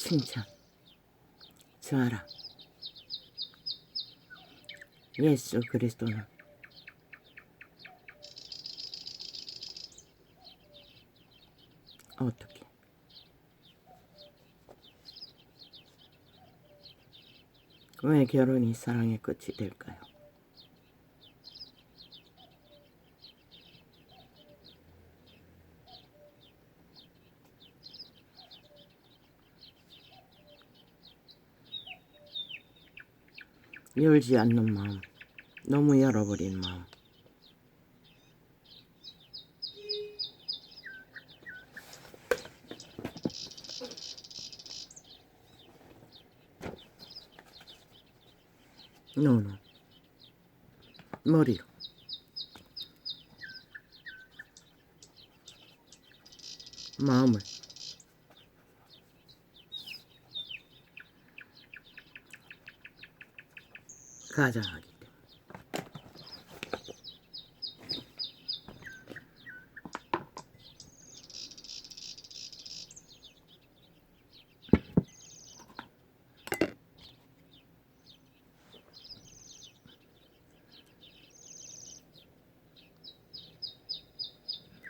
칭찬, 자랑. 예수 그리스도는 어떻게 왜 결혼이 사랑의 끝이 될까요? 열지 않는 마음, 너무 열어버린 마음. 노노 머리로 마음을 가장하기 때문에.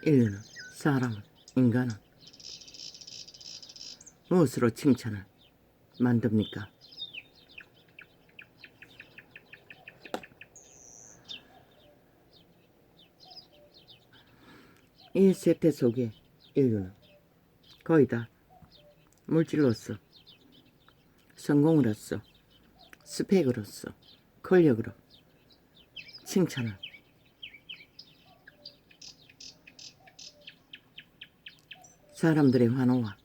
인류는, 사람은, 인간은 무엇으로 칭찬을 만듭니까? 이 세태 속에 인류는 거의 다 물질로서, 성공으로서, 스펙으로서, 권력으로 칭찬을 사람들의 환호와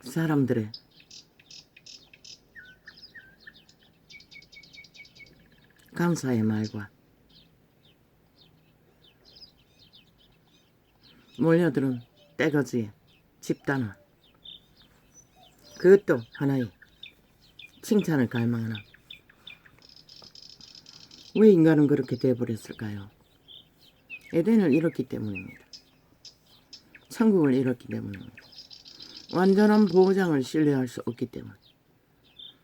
사람들의 감사의 말과 몰려드는 떼거지의 집단화, 그것도 하나의 칭찬을 갈망하나. 왜 인간은 그렇게 돼버렸을까요? 에덴을 잃었기 때문입니다. 천국을 잃었기 때문입니다. 완전한 보장을 신뢰할 수 없기 때문,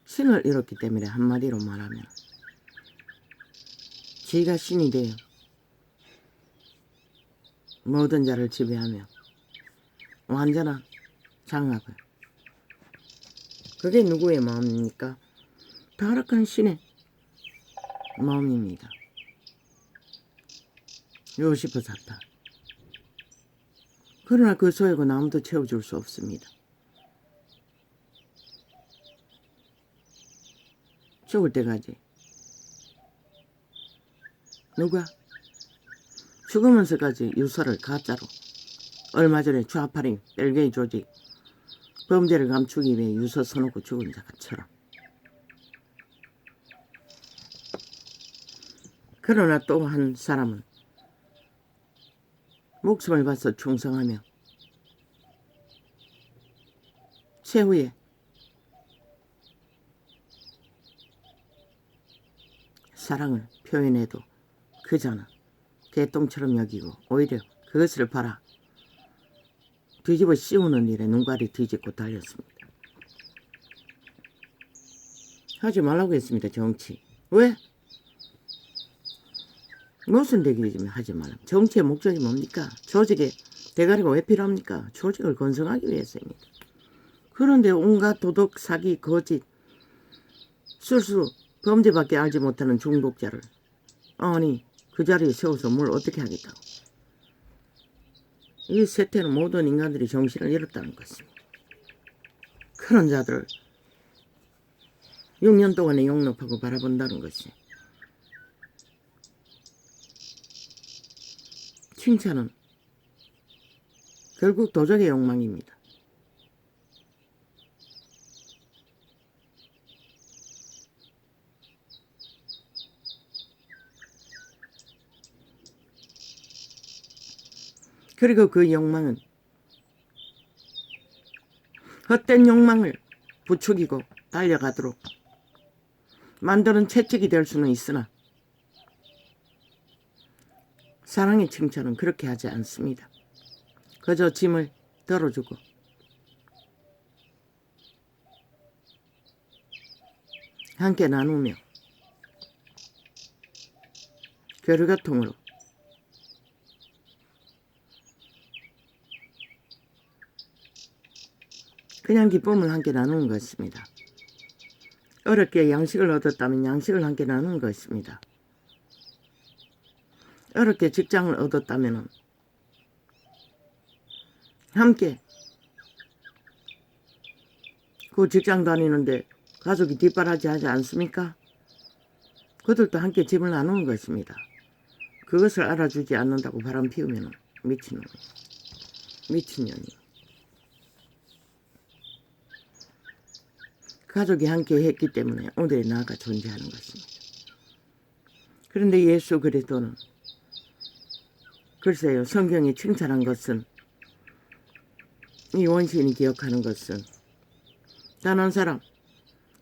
신을 잃었기 때문에, 한마디로 말하면 지가 신이 되어 모든 자를 지배하며 완전한 장악을. 그게 누구의 마음입니까? 타락한 신의 마음입니다. 루시퍼 사탄. 그러나 그 소욕은 아무도 채워줄 수 없습니다. 죽을 때까지. 누가? 죽으면서까지 유서를 가짜로, 얼마 전에 좌파린 벨게이 조직 범죄를 감추기 위해 유서 써놓고 죽은 자처럼. 그러나 또 한 사람은 목숨을 바쳐 충성하며 최후에 사랑을 표현해도 그자는 개똥처럼 여기고 오히려 그것을 바라 뒤집어 씌우는 일에 눈깔이 뒤집고 달렸습니다. 하지 말라고 했습니다. 정치. 왜? 무슨 대기지면 하지 말라. 정치의 목적이 뭡니까? 조직의 대가리가 왜 필요합니까? 조직을 건성하기 위해서입니다. 그런데 온갖 도덕, 사기, 거짓, 술수, 범죄밖에 알지 못하는 중독자를 아니 그 자리에 세워서 뭘 어떻게 하겠다고. 이 세태는 모든 인간들이 정신을 잃었다는 것입니다. 그런 자들을 6년 동안에 용납하고 바라본다는 것이, 칭찬은 결국 도적의 욕망입니다. 그리고 그 욕망은 헛된 욕망을 부추기고 달려가도록 만드는 채찍이 될 수는 있으나 사랑의 칭찬은 그렇게 하지 않습니다. 그저 짐을 덜어주고 함께 나누며 교류교통으로 그냥 기쁨을 함께 나누는 것입니다. 어렵게 양식을 얻었다면 양식을 함께 나누는 것입니다. 어렵게 직장을 얻었다면 함께 그 직장 다니는데 가족이 뒷바라지 하지 않습니까? 그들도 함께 집을 나누는 것입니다. 그것을 알아주지 않는다고 바람 피우면 미친년이. 가족이 함께 했기 때문에 오늘의 나가 존재하는 것입니다. 그런데 예수 그리스도는 글쎄요, 성경이 칭찬한 것은, 이 원시인이 기억하는 것은 단 한 사람,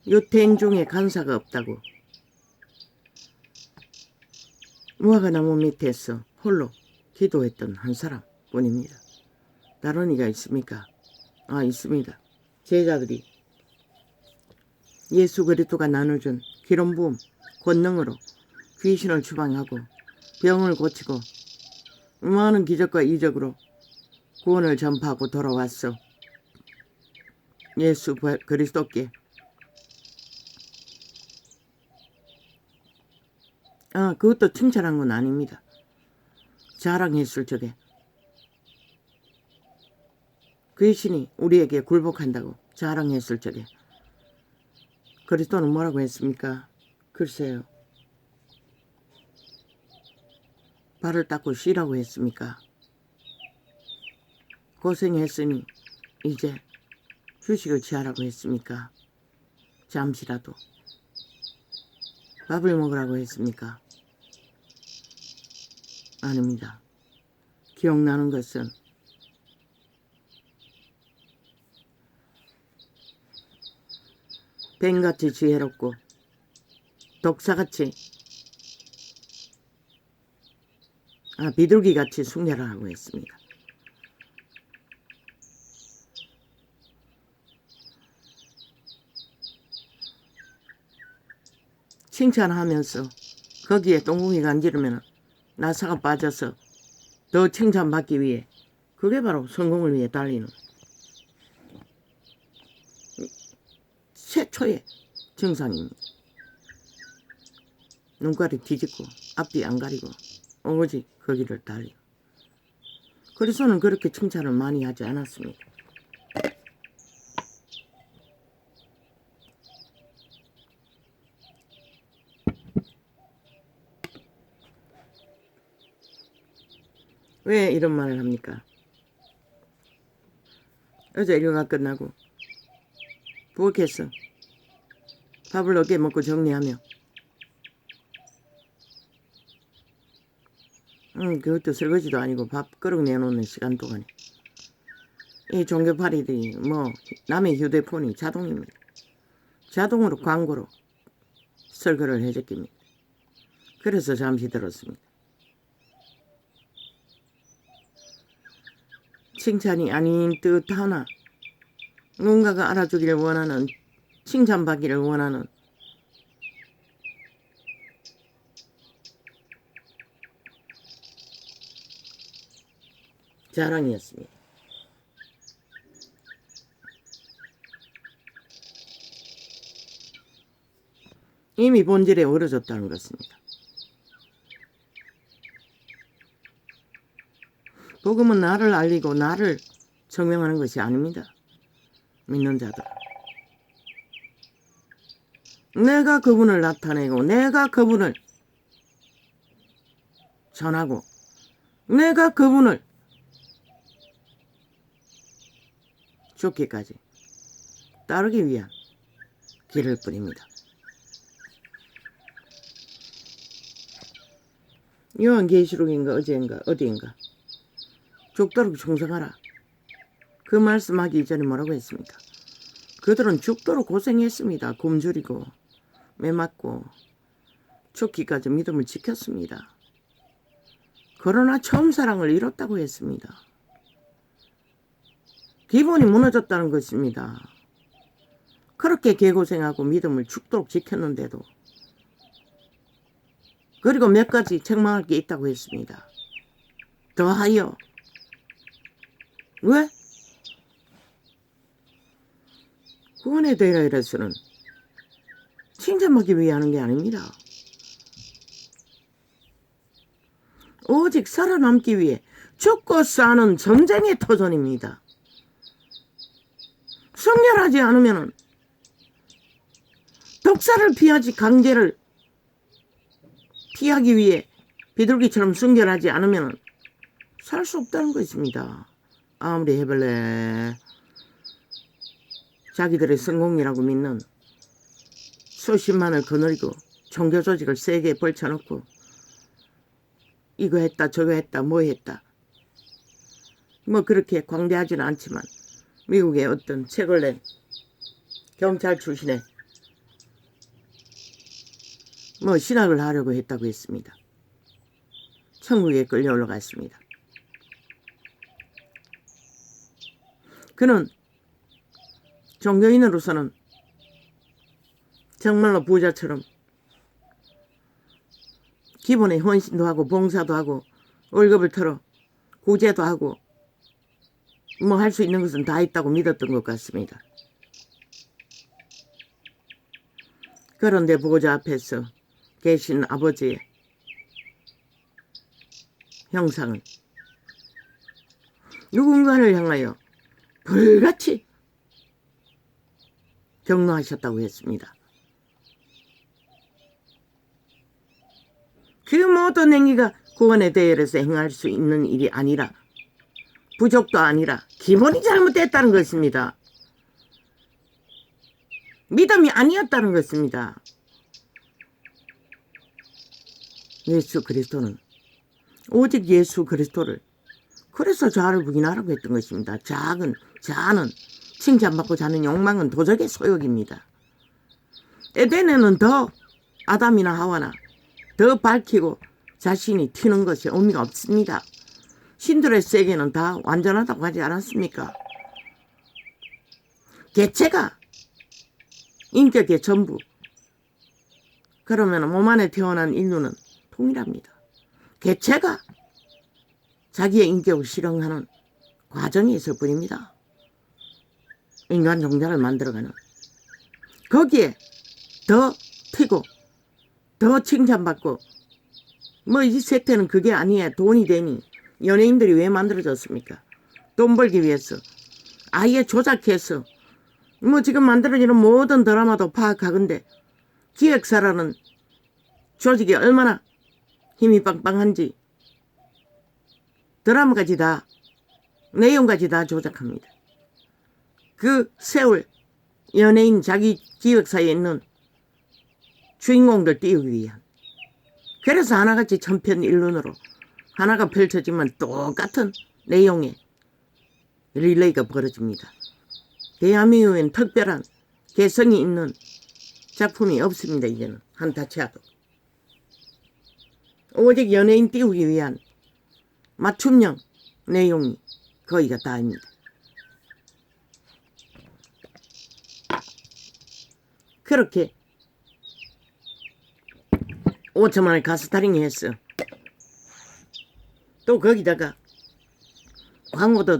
유태인 중에 간사가 없다고 무화과나무 밑에서 홀로 기도했던 한 사람 뿐입니다. 다른 이가 있습니까? 있습니다. 제자들이 예수 그리스도가 나눠준 기름 부음 권능으로 귀신을 추방하고 병을 고치고 많은 기적과 이적으로 구원을 전파하고 돌아왔어. 예수 그리스도께 그것도 칭찬한 건 아닙니다. 자랑했을 적에 귀신이 우리에게 굴복한다고 자랑했을 적에 그리스도는 뭐라고 했습니까? 글쎄요. 발을 닦고 쉬라고 했습니까? 고생했으니 이제 휴식을 취하라고 했습니까? 잠시라도. 밥을 먹으라고 했습니까? 아닙니다. 기억나는 것은 뱀같이 지혜롭고 독사같이 비둘기같이 순결하라고 했습니다. 칭찬하면서 거기에 똥궁이 간지르면 나사가 빠져서 더 칭찬받기 위해, 그게 바로 성공을 위해 달리는 최초의 증상입니다. 눈깔이 뒤집고 앞뒤 안 가리고 오로지 거기를 달리는. 그리스도는 그렇게 칭찬을 많이 하지 않았습니다. 왜 이런 말을 합니까? 어제 일요가 끝나고 부엌에서 밥을 어깨 먹고 정리하며 그것도 설거지도 아니고 밥 그릇 내놓는 시간 동안에 이 종교파리들이 남의 휴대폰이 자동입니다. 자동으로 광고로 설거를 해줬깁니다. 그래서 잠시 들었습니다. 칭찬이 아닌 듯 하나 누군가가 알아주기를 원하는, 칭찬받기를 원하는 자랑이었습니다. 이미 본질에 얼어졌다는 것입니다. 복음은 나를 알리고 나를 증명하는 것이 아닙니다. 믿는 자들. 내가 그분을 나타내고 내가 그분을 전하고 내가 그분을 죽기까지 따르기 위한 길을 뿐입니다. 요한계시록인가 어디인가 죽도록 충성하라. 그 말씀하기 이전에 뭐라고 했습니까? 그들은 죽도록 고생했습니다. 굶주리고 매맞고 죽기까지 믿음을 지켰습니다. 그러나 처음 사랑을 잃었다고 했습니다. 기본이 무너졌다는 것입니다. 그렇게 개고생하고 믿음을 죽도록 지켰는데도 그리고 몇 가지 책망할 게 있다고 했습니다. 더하여 왜? 구원에 대하여서는 칭찬받기 위해 하는 게 아닙니다. 오직 살아남기 위해 죽고 사는 전쟁의 터전입니다. 성결하지 않으면 독사를 피하지 강제를 피하기 위해 비둘기처럼 순결하지 않으면 살 수 없다는 것입니다. 아무리 해볼래 자기들의 성공이라고 믿는 수십만을 거느리고 종교 조직을 세게 벌쳐놓고 이거 했다 저거 했다 뭐 했다 뭐 그렇게 광대하지는 않지만 미국의 어떤 책을 낸 경찰 출신의 뭐 신학을 하려고 했다고 했습니다. 천국에 끌려 올라갔습니다. 그는 종교인으로서는 정말로 부자처럼 기본에 헌신도 하고 봉사도 하고 월급을 털어 구제도 하고 뭐 할 수 있는 것은 다 있다고 믿었던 것 같습니다. 그런데 보호자 앞에서 계신 아버지의 형상은 누군가를 향하여 불같이 경노하셨다고 했습니다. 그 모든 행위가 구원의 대열에서 행할 수 있는 일이 아니라 부족도 아니라 기본이 잘못됐다는 것입니다. 믿음이 아니었다는 것입니다. 예수 그리스도는 오직 예수 그리스도를 그래서 자아를 부인하라고 했던 것입니다. 자는 칭찬받고 자는 욕망은 도적의 소욕입니다. 에덴에는 더 아담이나 하와나 더 밝히고 자신이 튀는 것이 의미가 없습니다. 신들의 세계는 다 완전하다고 하지 않았습니까? 개체가 인격의 전부. 그러면 몸 안에 태어난 인류는 통일합니다. 개체가 자기의 인격을 실현하는 과정이 있을 뿐입니다. 인간 종자를 만들어가는. 거기에 더 튀고 더 칭찬받고 뭐 이 세태는 그게 아니야. 돈이 되니 연예인들이 왜 만들어졌습니까? 돈 벌기 위해서 아예 조작해서 뭐 지금 만들어지는 모든 드라마도 파악하건대 기획사라는 조직이 얼마나 힘이 빵빵한지 드라마까지 다 내용까지 다 조작합니다. 그 세월 연예인 자기 기획사에 있는 주인공들 띄우기 위한. 그래서 하나같이 천편일륜으로 하나가 펼쳐지면 똑같은 내용의 릴레이가 벌어집니다. 대한민국엔 특별한 개성이 있는 작품이 없습니다. 이제는 한타 치아도. 오직 연예인 띄우기 위한 맞춤형 내용이 거의가 다입니다. 그렇게 5천만을 가스타링 했어. 또 거기다가 광고도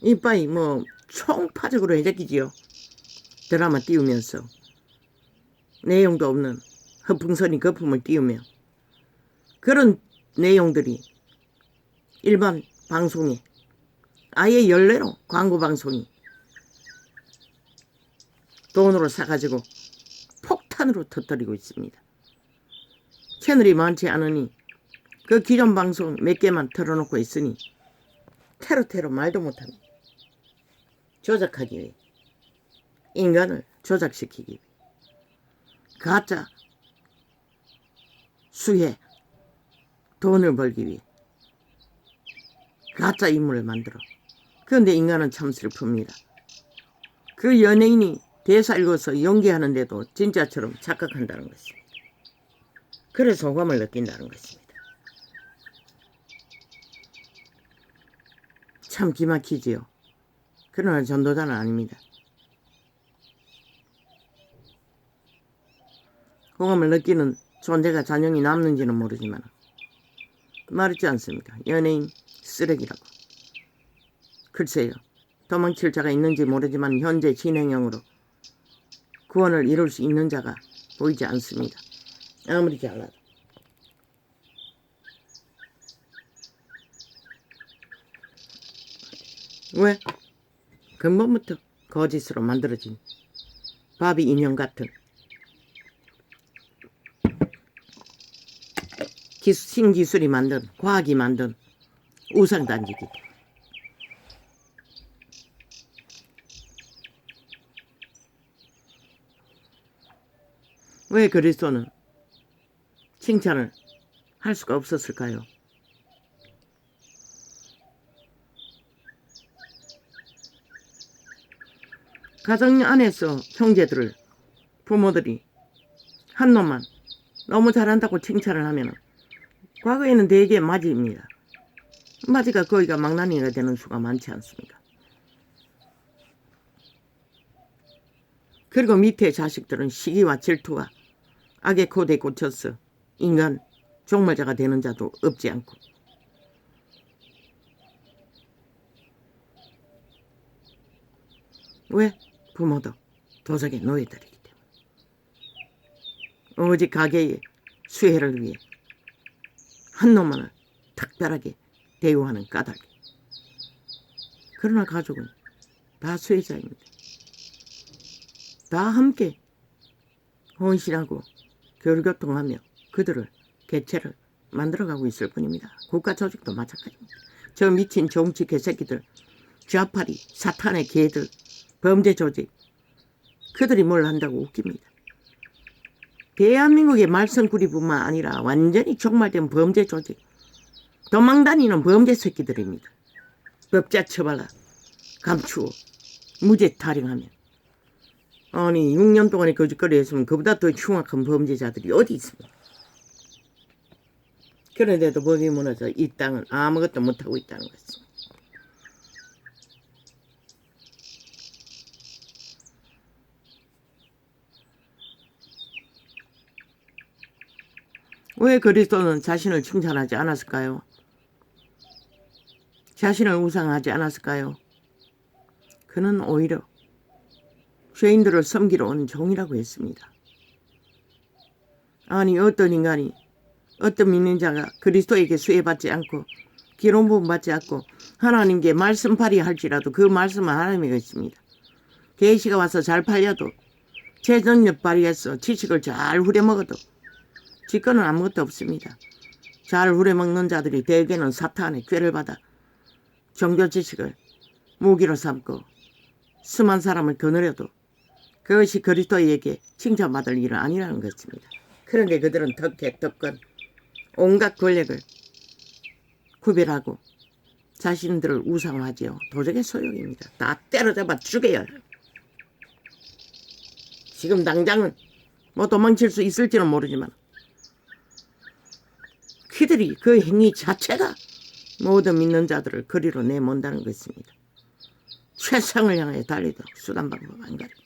이빠이 뭐 총파적으로 해제끼지요. 드라마 띄우면서 내용도 없는 허풍선이 거품을 띄우며 그런 내용들이 일반 방송에 아예 연례로 광고 방송이 돈으로 사가지고 폭탄으로 터뜨리고 있습니다. 채널이 많지 않으니 그 기존 방송 몇 개만 틀어놓고 있으니 테러 말도 못합니다. 조작하기 위해 인간을 조작시키기 위해 가짜 수혜 돈을 벌기 위해 가짜 인물을 만들어. 그런데 인간은 참 슬픕니다. 그 연예인이 대사 읽어서 연기하는데도 진짜처럼 착각한다는 것입니다. 그래서 호감을 느낀다는 것입니다. 참 기막히지요. 그러나 전도자는 아닙니다. 호감을 느끼는 존재가 잔영이 남는지는 모르지만 말했지 않습니까? 연예인 쓰레기라고. 글쎄요. 도망칠 자가 있는지 모르지만 현재 진행형으로 구원을 이룰 수 있는 자가 보이지 않습니다. 아무리 잘라도. 왜? 근본부터 거짓으로 만들어진 바비 인형 같은 신기술이 만든, 과학이 만든 우상단지기. 왜 그리스도는 칭찬을 할 수가 없었을까요? 가정 안에서 형제들을, 부모들이 한 놈만 너무 잘한다고 칭찬을 하면 과거에는 대개 마지입니다. 마지가 거기가 망나니가 되는 수가 많지 않습니까? 그리고 밑에 자식들은 시기와 질투와 악의 코대에 꽂혀서 인간 종말자가 되는 자도 없지 않고. 왜? 부모도 도적의 노예들이기 때문에. 오직 가게의 수혜를 위해 한 놈만을 특별하게 대우하는 까닭이. 그러나 가족은 다 수혜자입니다. 다 함께 헌신하고 교류교통하며 그들을 개체를 만들어가고 있을 뿐입니다. 국가 조직도 마찬가지입니다. 저 미친 정치 개새끼들, 좌파리, 사탄의 개들, 범죄 조직, 그들이 뭘 한다고 웃깁니다. 대한민국의 말썽꾸리뿐만 아니라 완전히 종말된 범죄 조직, 도망다니는 범죄 새끼들입니다. 법자 처벌라 감추어 무죄 타령하면. 아니 6년 동안에 거짓거리 했으면 그보다 더 흉악한 범죄자들이 어디 있습니까? 그런데도 법이 무너져 이 땅은 아무것도 못하고 있다는 것입니다. 왜 그리스도는 자신을 칭찬하지 않았을까요? 자신을 우상하지 않았을까요? 그는 오히려 죄인들을 섬기러 온 종이라고 했습니다. 아니 어떤 인간이, 어떤 믿는 자가 그리스도에게 수혜받지 않고 기름 부음 받지 않고 하나님께 말씀 발휘할지라도 그 말씀은 하나님의 것입니다. 계시가 와서 잘 팔려도 재정력 발휘해서 지식을 잘 후려먹어도 지권은 아무것도 없습니다. 잘 후려먹는 자들이 대개는 사탄의 꾀를 받아 종교 지식을 무기로 삼고 스만 사람을 거느려도 그것이 그리스도에게 칭찬받을 일은 아니라는 것입니다. 그런데 그들은 덕혜, 덕권, 온갖 권력을 구별하고 자신들을 우상화하지요. 도적의 소용입니다. 다 때려잡아 죽여요. 지금 당장은 뭐 도망칠 수 있을지는 모르지만 그들이 그 행위 자체가 모든 믿는 자들을 거리로 내몬다는 것입니다. 최상을 향해 달리도록 수단 방법 안 가리고.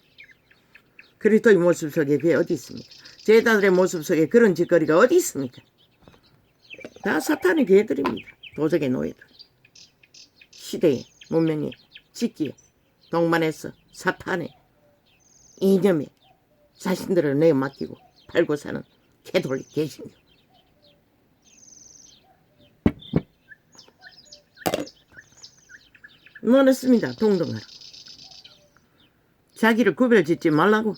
그리스도의 모습 속에 그게 어디 있습니까? 제자들의 모습 속에 그런 짓거리가 어디 있습니까? 다 사탄의 개들입니다. 도적의 노예들. 시대에, 문명에, 직기에 동반해서 사탄의 이념에 자신들을 내맡기고 팔고 사는 개돌이 개신교. 뭐랬습니다. 동등하라. 자기를 구별짓지 말라고.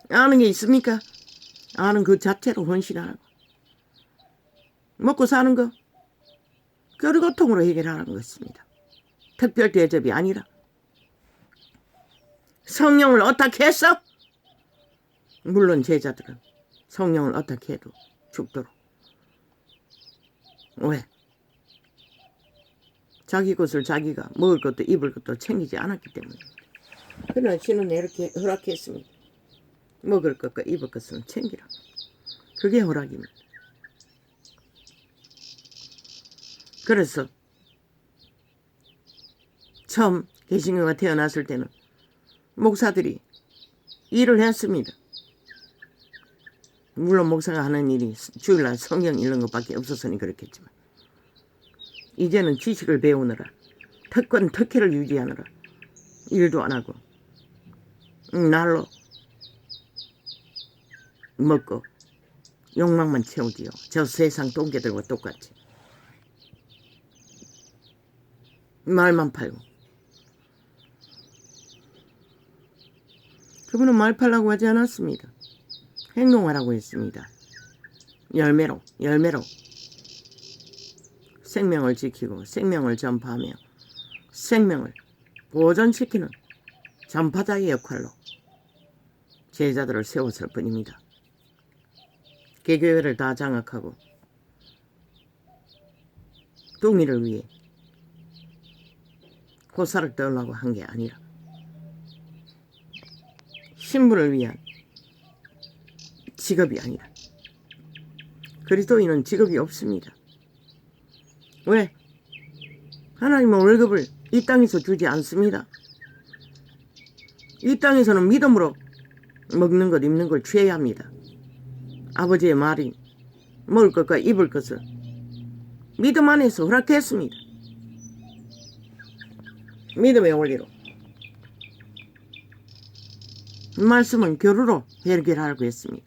아는 게 있습니까? 아는 그 자체로 헌신하라고. 먹고 사는 거 교류고통으로 해결하라는 것입니다. 특별 대접이 아니라. 성령을 어떻게 했어? 물론 제자들은 성령을 어떻게 해도 죽도록. 왜? 자기 것을 자기가 먹을 것도 입을 것도 챙기지 않았기 때문입니다. 그러나 신은 이렇게 허락했습니다. 먹을 것과 입을 것은 챙기라. 그게 허락입니다. 그래서 처음 개신교가 태어났을 때는 목사들이 일을 했습니다. 물론 목사가 하는 일이 주일날 성경 읽는 것밖에 없었으니 그렇겠지만 이제는 지식을 배우느라 특권 특혜를 유지하느라 일도 안 하고 날로 먹고 욕망만 채우지요. 저 세상 똥개들과 똑같이 말만 팔고. 그분은 말 팔라고 하지 않았습니다. 행동하라고 했습니다. 열매로 생명을 지키고 생명을 전파하며 생명을 보존시키는 전파자의 역할로 제자들을 세웠을 뿐입니다. 개교회를 다 장악하고 뚱이를 위해 호사를 떠려고 한 게 아니라 신분을 위한 직업이 아니라. 그리스도인은 직업이 없습니다. 왜? 하나님은 월급을 이 땅에서 주지 않습니다. 이 땅에서는 믿음으로 먹는 것 입는 걸 취해야 합니다. 아버지의 말이 먹을 것과 입을 것을 믿음 안에서 허락했습니다. 믿음의 원리로. 말씀은 교류로 해결하라고 했습니다.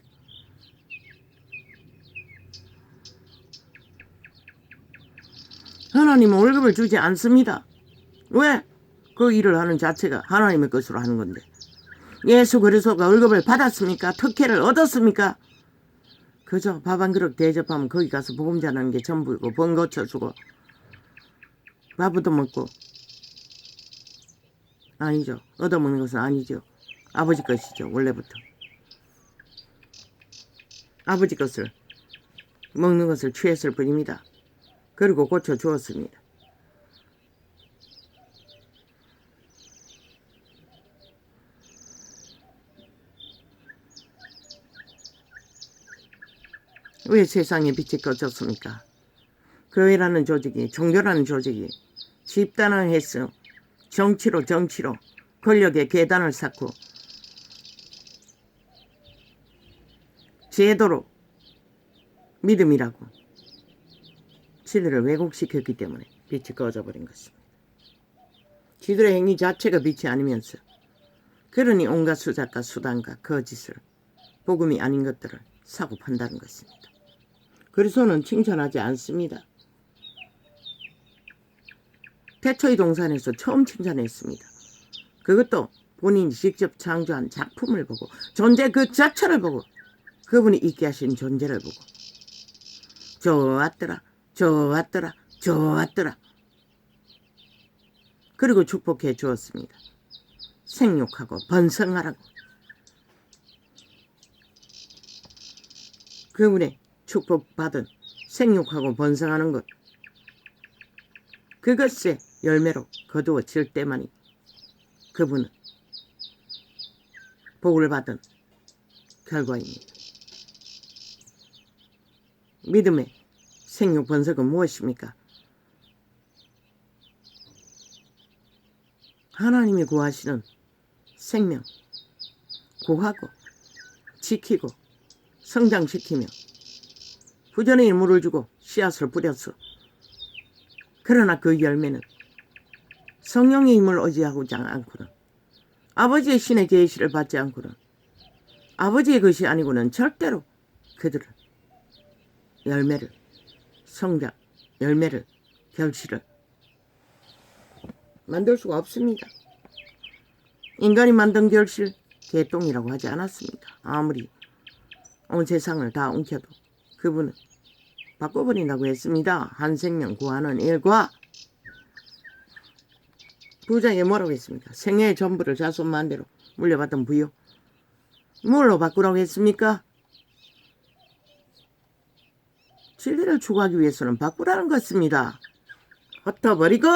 하나님은 월급을 주지 않습니다. 왜? 그 일을 하는 자체가 하나님의 것으로 하는 건데. 예수 그리스도가 월급을 받았습니까? 특혜를 얻었습니까? 그저 밥 한 그릇 대접하면 거기 가서 복음 전하는 게 전부이고 번 고쳐주고 밥 얻어먹고. 아니죠. 얻어먹는 것은 아니죠. 아버지 것이죠. 원래부터. 아버지 것을 먹는 것을 취했을 뿐입니다. 그리고 고쳐주었습니다. 왜 세상에 빛이 꺼졌습니까? 교회라는 조직이, 종교라는 조직이 집단을 해서 정치로 권력의 계단을 쌓고 제도로 믿음이라고 지들을 왜곡시켰기 때문에 빛이 꺼져버린 것입니다. 지들의 행위 자체가 빛이 아니면서 그러니 온갖 수작과 수단과 거짓을 복음이 아닌 것들을 사고 판다는 것입니다. 그리스도는 칭찬하지 않습니다. 태초의 동산에서 처음 칭찬했습니다. 그것도 본인이 직접 창조한 작품을 보고 존재 그 자체를 보고 그분이 있게 하신 존재를 보고 좋았더라. 그리고 축복해 주었습니다. 생육하고 번성하라고. 그분의 축복받은 생육하고 번성하는 것, 그것의 열매로 거두어질 때만이 그분은 복을 받은 결과입니다. 믿음의 생육 번성은 무엇입니까? 하나님이 구하시는 생명, 구하고 지키고 성장시키며 후전에 물을 주고 씨앗을 뿌렸어. 그러나 그 열매는 성령의 힘을 의지하지 않고는, 아버지의 신의 계시를 받지 않고는, 아버지의 것이 아니고는 절대로 그들은 열매를, 성장, 열매를, 결실을 만들 수가 없습니다. 인간이 만든 결실, 개똥이라고 하지 않았습니다. 아무리 온 세상을 다 웅켜도 그분은 바꿔버린다고 했습니다. 한 생명 구하는 일과 부자에게 뭐라고 했습니까? 생애의 전부를 자손만대로 물려받은 부요. 뭘로 바꾸라고 했습니까? 진리를 추구하기 위해서는 바꾸라는 것입니다. 흩어버리고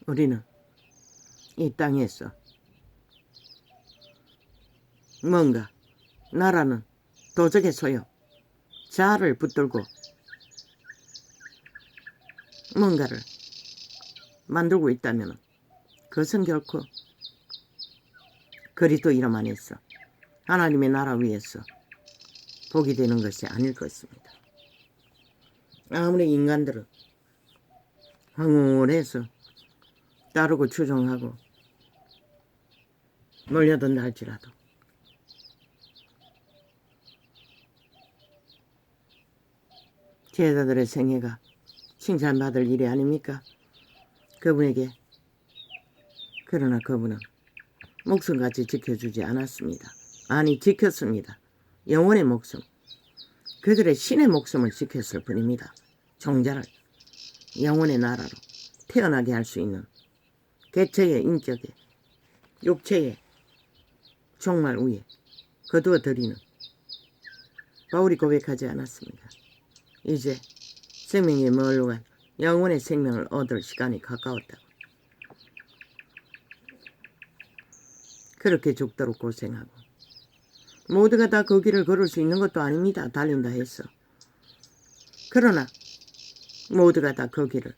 우리는 이 땅에서 뭔가 나라는 도적의 소유, 자아를 붙들고 뭔가를 만들고 있다면 그것은 결코 그리스도 이름 안에서 하나님의 나라 위에서 복이 되는 것이 아닐 것입니다. 아무리 인간들은 황홀해서 따르고 추종하고 몰려든다 할지라도 제자들의 생애가 칭찬받을 일이 아닙니까? 그분에게. 그러나 그분은 목숨같이 지켜주지 않았습니다. 아니, 지켰습니다. 영혼의 목숨, 그들의 신의 목숨을 지켰을 뿐입니다. 종자를 영혼의 나라로 태어나게 할 수 있는 개체의 인격에 육체의 종말 위에 거두어 드리는 바울이 고백하지 않았습니까? 이제 생명의 멀루간 영혼의 생명을 얻을 시간이 가까웠다고. 그렇게 죽도록 고생하고 모두가 다 그 길을 걸을 수 있는 것도 아닙니다. 달린다 해서. 그러나 모두가 다 그 길을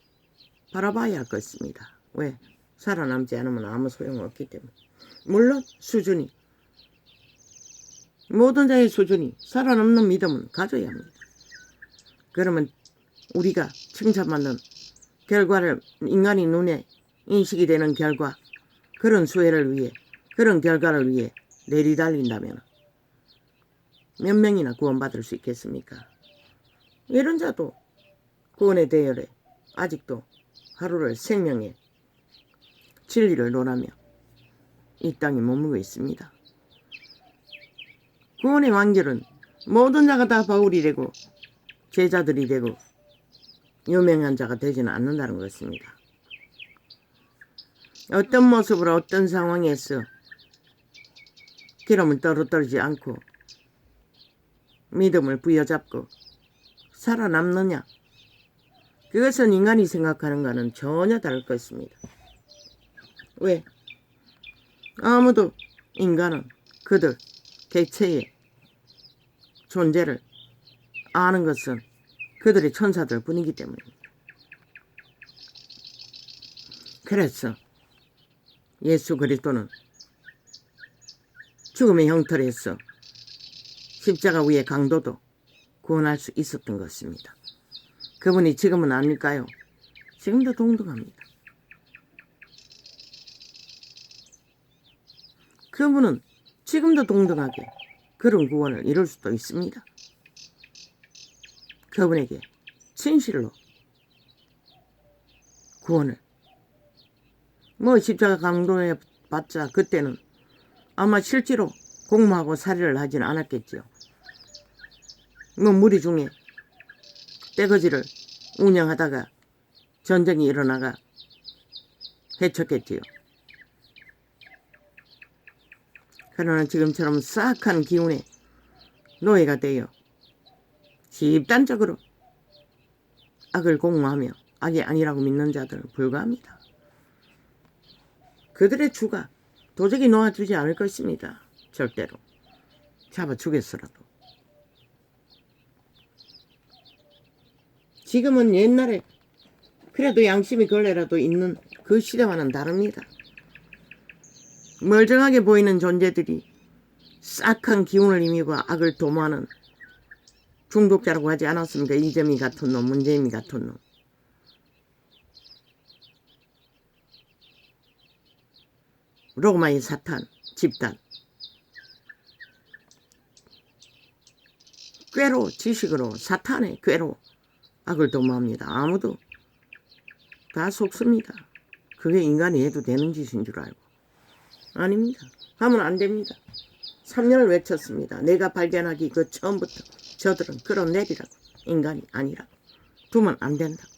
바라봐야 할 것입니다. 왜? 살아남지 않으면 아무 소용없기 때문에. 물론 수준이, 모든 자의 수준이 살아남는 믿음은 가져야 합니다. 그러면 우리가 칭찬받는 결과를, 인간이 눈에 인식이 되는 결과, 그런 수혜를 위해, 그런 결과를 위해 내리달린다면 몇 명이나 구원받을 수 있겠습니까? 이런 자도 구원의 대열에 아직도 하루를 생명의 진리를 논하며 이 땅에 머물고 있습니다. 구원의 완결은 모든 자가 다 바울이 되고 제자들이 되고 유명한 자가 되지는 않는다는 것입니다. 어떤 모습으로 어떤 상황에서 기름을 떨어뜨리지 않고 믿음을 부여잡고 살아남느냐, 그것은 인간이 생각하는 것과는 전혀 다를 것입니다. 왜? 아무도 인간은 그들 개체의 존재를 아는 것은 그들의 천사들 뿐이기 때문입니다. 그래서 예수 그리스도는 죽음의 형틀에서 십자가 위의 강도도 구원할 수 있었던 것입니다. 그분이 지금은 아닐까요? 지금도 동등합니다. 그분은 지금도 동등하게 그런 구원을 이룰 수도 있습니다. 그분에게 진실로 구원을, 십자가 강도에 받자 그때는 아마 실제로 공모하고 살해를 하지는 않았겠죠. 무리 중에 떼거지를 운영하다가 전쟁이 일어나가 해쳤겠지요. 그러나 지금처럼 싹한 기운의 노예가 되어 집단적으로 악을 공모하며 악이 아니라고 믿는 자들은 불가합니다. 그들의 주가 도저히 놓아주지 않을 것입니다. 절대로. 잡아 죽였어라도. 지금은 옛날에 그래도 양심이 걸레라도 있는 그 시대와는 다릅니다. 멀쩡하게 보이는 존재들이 싹한 기운을 힘입어 악을 도모하는 중독자라고 하지 않았습니까? 이재미 같은 놈, 문재미 같은 놈. 로마의 사탄 집단. 꾀로, 지식으로, 사탄의 꾀로 악을 도모합니다. 아무도 다 속습니다. 그게 인간이 해도 되는 짓인 줄 알고. 아닙니다. 하면 안 됩니다. 3년을 외쳤습니다. 내가 발견하기 그 처음부터 저들은 끌어내리라고. 인간이 아니라고. 두면 안 된다고.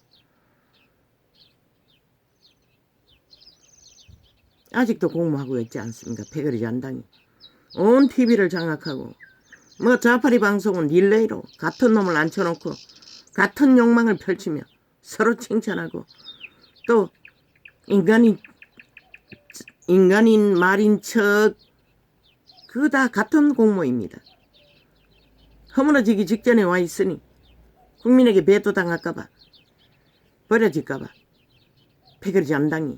아직도 공모하고 있지 않습니까? 패거리 잔당이. 온 TV를 장악하고 자파리 방송은 릴레이로 같은 놈을 앉혀놓고 같은 욕망을 펼치며 서로 칭찬하고 또 인간인 말인 척 그거 다 같은 공모입니다. 허물어지기 직전에 와 있으니 국민에게 배도당할까봐 버려질까봐 패거리 암당이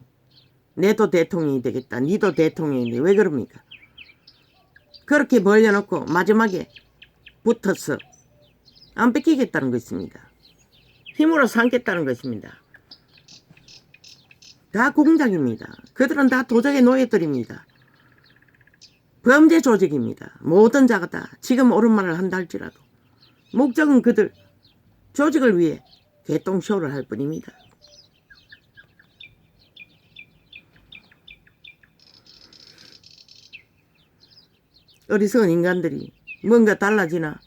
내도 대통령이 되겠다. 니도 대통령이 돼. 왜 그럽니까? 그렇게 벌려놓고 마지막에 붙어서 안 뺏기겠다는 것입니다. 힘으로 삼겠다는 것입니다. 다 공작입니다. 그들은 다 도적의 노예들입니다. 범죄 조직입니다. 모든 자가 다 지금 옳은 말을 한다 할지라도 목적은 그들 조직을 위해 개똥쇼를 할 뿐입니다. 어리석은 인간들이 뭔가 달라지나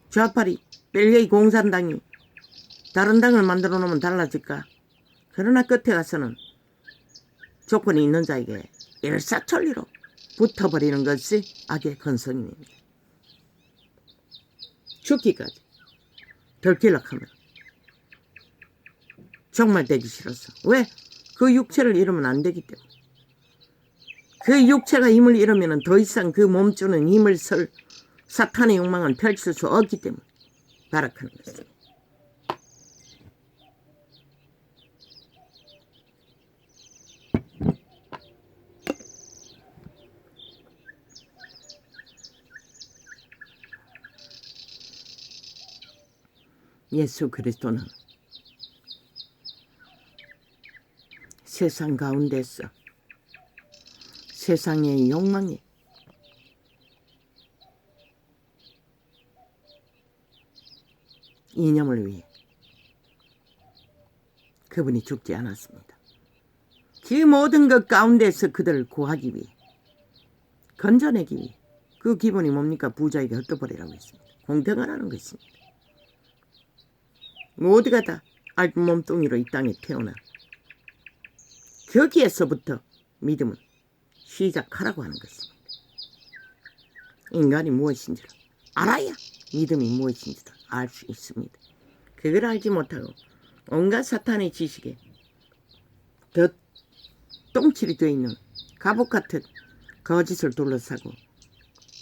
좌파리 벨기에 공산당이 다른 당을 만들어 놓으면 달라질까? 그러나 끝에 가서는 조건이 있는 자에게 일사천리로 붙어버리는 것이 악의 근성입니다. 죽기까지 덜킬락하면 정말 되기 싫어서. 왜? 그 육체를 잃으면 안 되기 때문에. 그 육체가 힘을 잃으면 더 이상 그 몸주는 힘을 쓸 사탄의 욕망을 펼칠 수 없기 때문에 발악하는 것입니다. 예수 그리스도는 세상 가운데서 세상의 욕망에 이념을 위해 그분이 죽지 않았습니다. 그 모든 것 가운데서 그들을 구하기 위해 건져내기 위해 그 기본이 뭡니까? 부자에게 흩어버리라고 했습니다. 공평하라는 것입니다. 모두가 다 얇은 몸뚱이로 이 땅에 태어나 거기에서부터 믿음은 시작하라고 하는 것입니다. 인간이 무엇인지를 알아야 믿음이 무엇인지를 알 수 있습니다. 그걸 알지 못하고 온갖 사탄의 지식에 더 똥칠이 되어 있는 갑옷 같은 거짓을 둘러싸고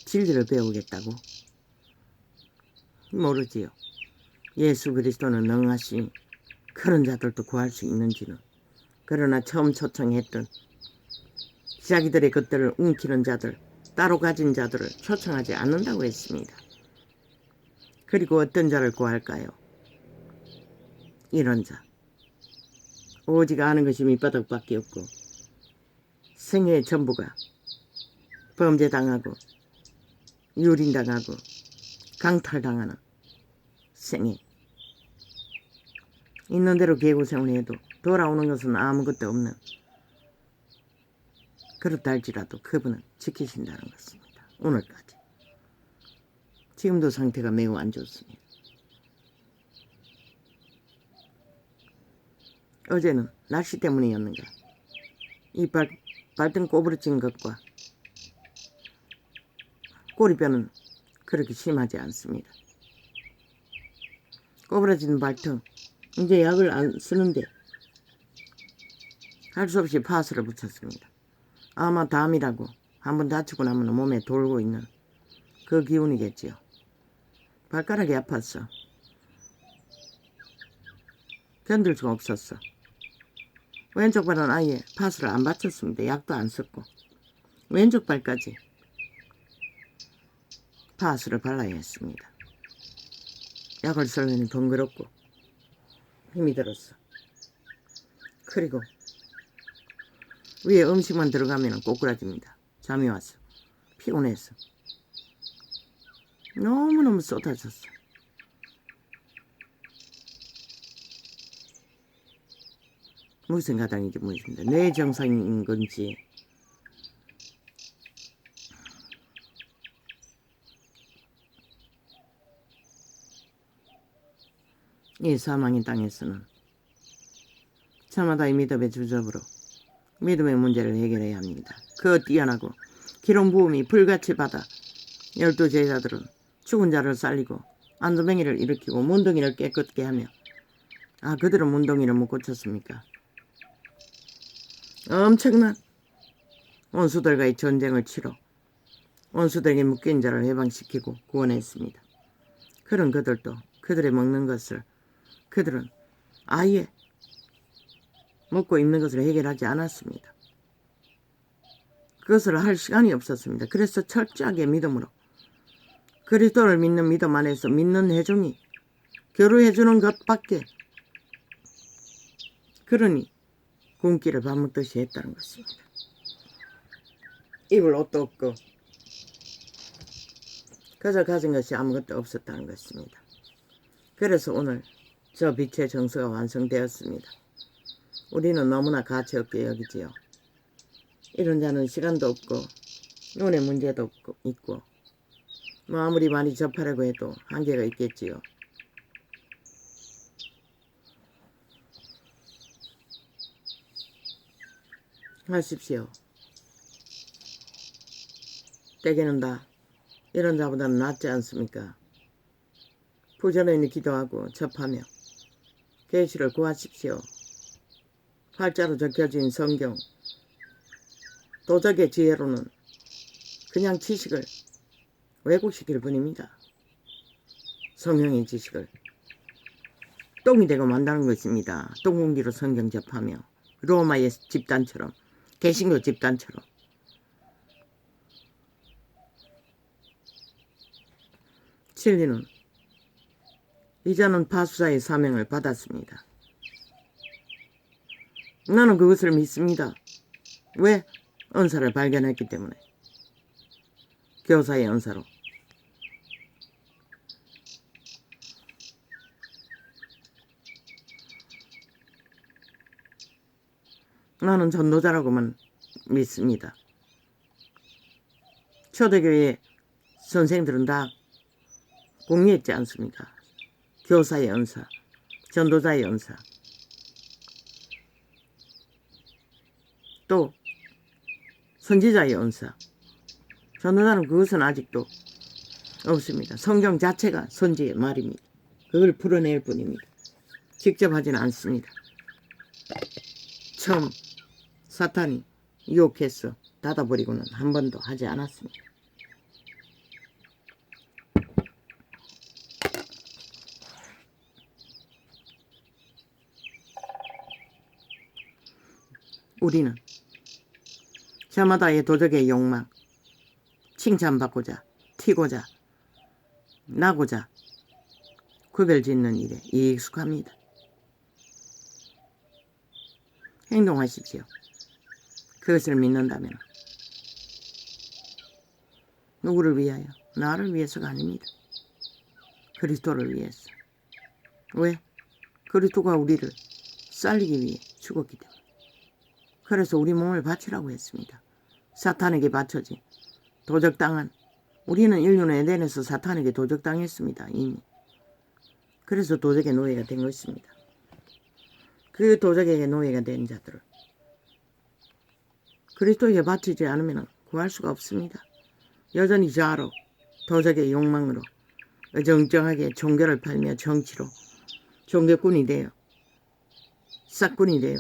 진리를 배우겠다고? 모르지요. 예수 그리스도는 능하시니 그런 자들도 구할 수 있는지는. 그러나 처음 초청했던 자기들의 것들을 움키는 자들, 따로 가진 자들을 초청하지 않는다고 했습니다. 그리고 어떤 자를 구할까요? 이런 자. 오직 아는 것이 밑바닥밖에 없고 생애의 전부가 범죄당하고 유린당하고 강탈당하는 생애. 있는 대로 개고생을 해도 돌아오는 것은 아무것도 없는, 그렇다 할지라도 그분은 지키신다는 것입니다. 오늘까지. 지금도 상태가 매우 안 좋습니다. 어제는 날씨 때문이었는가 이 발등 꼬부러진 것과 꼬리뼈는 그렇게 심하지 않습니다. 꼬부러진 발등, 이제 약을 안 쓰는데 할 수 없이 파스를 붙였습니다. 아마 담이라고 한번 다치고 나면 몸에 돌고 있는 그 기운이겠지요. 발가락이 아팠어. 견딜 수가 없었어. 왼쪽 발은 아예 파스를 안 받쳤습니다. 약도 안 썼고 왼쪽 발까지 파스를 발라야 했습니다. 약을 쓰려니 번거롭고 힘이 들었어. 그리고 위에 음식만 들어가면 꼬꾸라집니다. 잠이 왔어. 피곤해서. 너무너무 쏟아졌어. 무슨 가당인지 모르겠습니다. 뇌 정상인 건지 이 사망의 땅에서는 저마다의 믿음의 주접으로 믿음의 문제를 해결해야 합니다. 그 뛰어나고 기름 부음이 불같이 받아 12 제자들은 죽은 자를 살리고 안도뱅이를 일으키고 문둥이를 깨끗게 하며, 그들은 문둥이를 못 고쳤습니까? 엄청난 원수들과의 전쟁을 치러 원수들에게 묶인 자를 해방시키고 구원했습니다. 그런 그들도 그들의 먹는 것을 그들은 아예 먹고 입는 것을 해결하지 않았습니다. 그것을 할 시간이 없었습니다. 그래서 철저하게 믿음으로 그리스도를 믿는 믿음 안에서 믿는 회중이 교류해주는 것밖에, 그러니 굶기를 밥 먹듯이 했다는 것입니다. 입을 옷도 없고 그저 가진 것이 아무것도 없었다는 것입니다. 그래서 오늘 저 빛의 정서가 완성되었습니다. 우리는 너무나 가치 없게 여기지요. 이런 자는 시간도 없고 눈에 문제도 있고 뭐 아무리 많이 접하려고 해도 한계가 있겠지요. 하십시오. 때게는 다 이런 자보다는 낫지 않습니까? 부지런히 기도하고 접하며 계시를 구하십시오. 활자로 적혀진 성경, 도적의 지혜로는 그냥 지식을 왜곡시킬 뿐입니다. 성령의 지식을 똥이 되고 만다는 것입니다. 똥공기로 성경 접하며 로마의 집단처럼, 개신교 집단처럼. 진리는 이자는 파수자의 사명을 받았습니다. 나는 그것을 믿습니다. 왜? 은사를 발견했기 때문에. 교사의 은사로. 나는 전도자라고만 믿습니다. 초대교회 선생들은 다 공유했지 않습니까? 교사의 은사, 전도자의 은사, 또 선지자의 은사. 전도자는 그것은 아직도 없습니다. 성경 자체가 선지의 말입니다. 그걸 풀어낼 뿐입니다. 직접 하지는 않습니다. 처음 사탄이 유혹해서 닫아버리고는 한 번도 하지 않았습니다. 우리는 저마다의 도적의 욕망, 칭찬받고자, 튀고자, 나고자 구별짓는 일에 익숙합니다. 행동하십시오. 그것을 믿는다면. 누구를 위하여? 나를 위해서가 아닙니다. 그리스도를 위해서. 왜? 그리스도가 우리를 살리기 위해 죽었기 때문에. 그래서 우리 몸을 바치라고 했습니다. 사탄에게 바쳐지. 도적당한, 우리는 인류는 에덴에서 사탄에게 도적당했습니다. 이미. 그래서 도적의 노예가 된 것입니다. 그 도적에게 노예가 된 자들을 그리스도에게 바치지 않으면 구할 수가 없습니다. 여전히 자아로, 도적의 욕망으로 어정쩡하게 종교를 팔며 정치로 종교꾼이 되어 싹꾼이 되어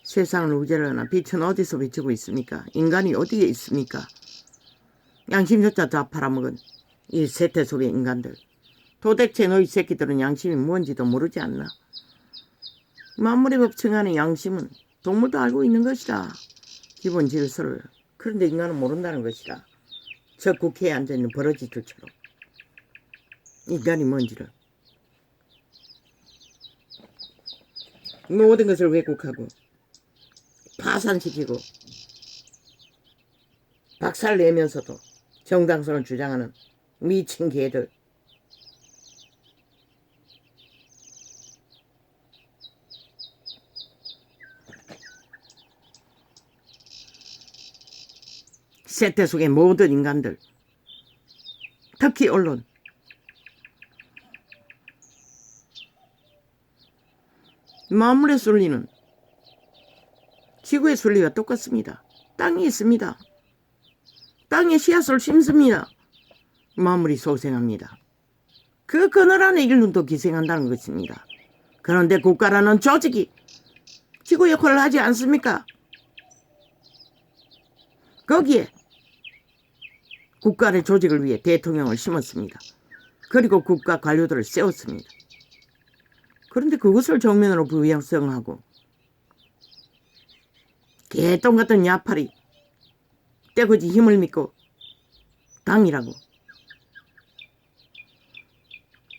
세상을 우제려나 빛은 어디서 비추고 있습니까? 인간이 어디에 있습니까? 양심조차 다 팔아먹은 이 세태 속의 인간들. 도대체 너희 새끼들은 양심이 뭔지도 모르지 않나? 만물의 법 칭하는 양심은 동물도 알고 있는 것이다. 기본 질서를. 그런데 인간은 모른다는 것이다. 저 국회에 앉아있는 버러지들처럼. 인간이 뭔지를. 모든 것을 왜곡하고 파산시키고 박살내면서도 정당성을 주장하는 미친 개들. 세태 속의 모든 인간들, 특히 언론, 만물의 순리는 지구의 순리가 똑같습니다. 땅이 있습니다. 땅에 씨앗을 심습니다. 만물이 소생합니다. 그 그늘 안에 인류도 기생한다는 것입니다. 그런데 국가라는 조직이 지구 역할을 하지 않습니까? 거기에 국가의 조직을 위해 대통령을 심었습니다. 그리고 국가 관료들을 세웠습니다. 그런데 그것을 정면으로 부양성하고 개똥 같은 야팔이 떼거지 힘을 믿고 당이라고.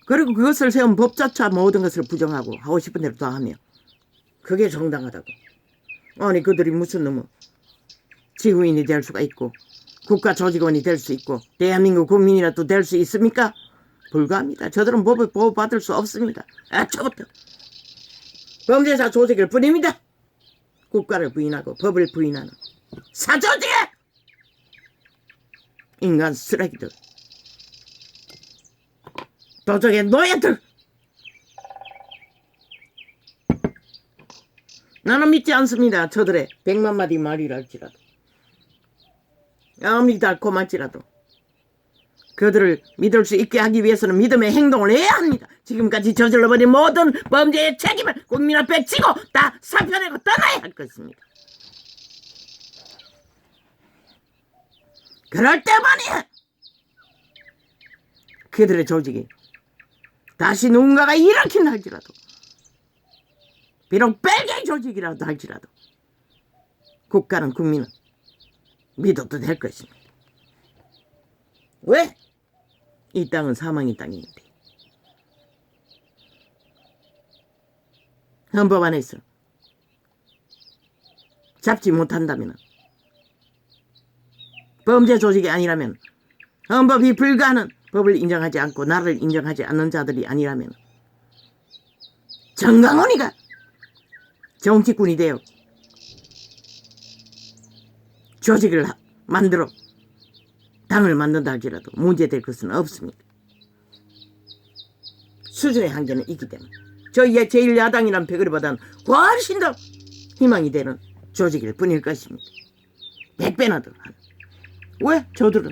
그리고 그것을 세운 법조차 모든 것을 부정하고 하고 싶은 대로 다 하며 그게 정당하다고. 아니 그들이 무슨 놈의 지구인이 될 수가 있고 국가 조직원이 될 수 있고 대한민국 국민이라도 될 수 있습니까? 불가합니다. 저들은 법을 보호받을 수 없습니다. 애초부터 범죄자 조직일 뿐입니다. 국가를 부인하고 법을 부인하는 사조직의 인간 쓰레기들, 도적의 노예들. 나는 믿지 않습니다. 저들의 100만 마디 말이라 할지라도 아무리 달콤할지라도 그들을 믿을 수 있게 하기 위해서는 믿음의 행동을 해야 합니다. 지금까지 저질러버린 모든 범죄의 책임을 국민 앞에 지고 다 사표내고 떠나야 할 것입니다. 그럴 때만이 그들의 조직이 다시 누군가가 일으킨다 할지라도 비록 벨기에 조직이라도 할지라도 국가는 국민은 믿어도 될 것입니다. 왜? 이 땅은 사망의 땅인데 헌법 안에서 잡지 못한다면 범죄 조직이 아니라면 헌법이 불가하는 법을 인정하지 않고 나라를 인정하지 않는 자들이 아니라면 정강훈이가 정치꾼이 되어 조직을 만들어 당을 만든다 할지라도 문제될 것은 없습니다. 수준의 한계는 있기 때문에 저희의 제1야당이란 패거리보다는 훨씬 더 희망이 되는 조직일 뿐일 것입니다. 100배나 더. 왜? 저들은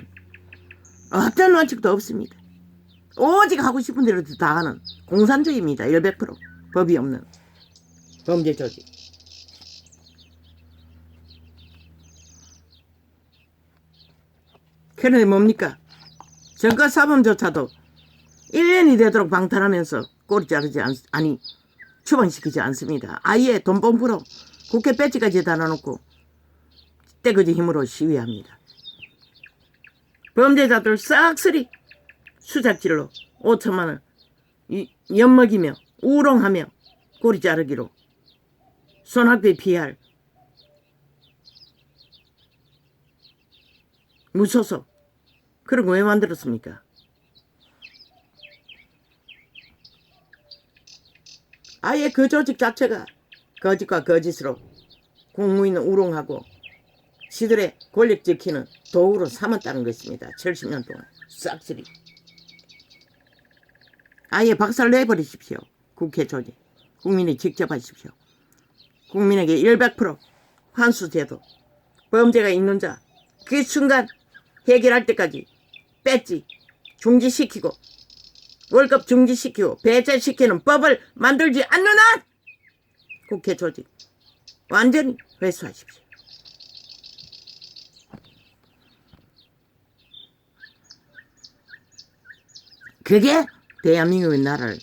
어떤 원칙도 없습니다. 오직 하고 싶은 대로 다 하는 공산주의입니다. 100% 법이 없는 범죄 조직. 그런데 뭡니까? 정가사범조차도 1년이 되도록 방탄하면서 꼬리 자르지 아니 추방시키지 않습니다. 아예 돈봉프로 국회 배지까지 달아놓고 떼거지 힘으로 시위합니다. 범죄자들 싹쓸이 수작질로 5천만 원 엿먹이며 우롱하며 꼬리 자르기로 손학규 PR 무소속 그런 거 왜 만들었습니까? 아예 그 조직 자체가 거짓과 거짓으로 국무인을 우롱하고 시들의 권력 지키는 도구로 삼았다는 것입니다. 70년 동안 싹쓸이 아예 박살 내버리십시오. 국회 조직 국민이 직접 하십시오. 국민에게 100% 환수제도 범죄가 있는 자 그 순간 해결할 때까지 뺐지 중지시키고 월급 중지시키고 배제시키는 법을 만들지 않는 한 국회 조직 완전히 회수하십시오. 그게 대한민국의 나라를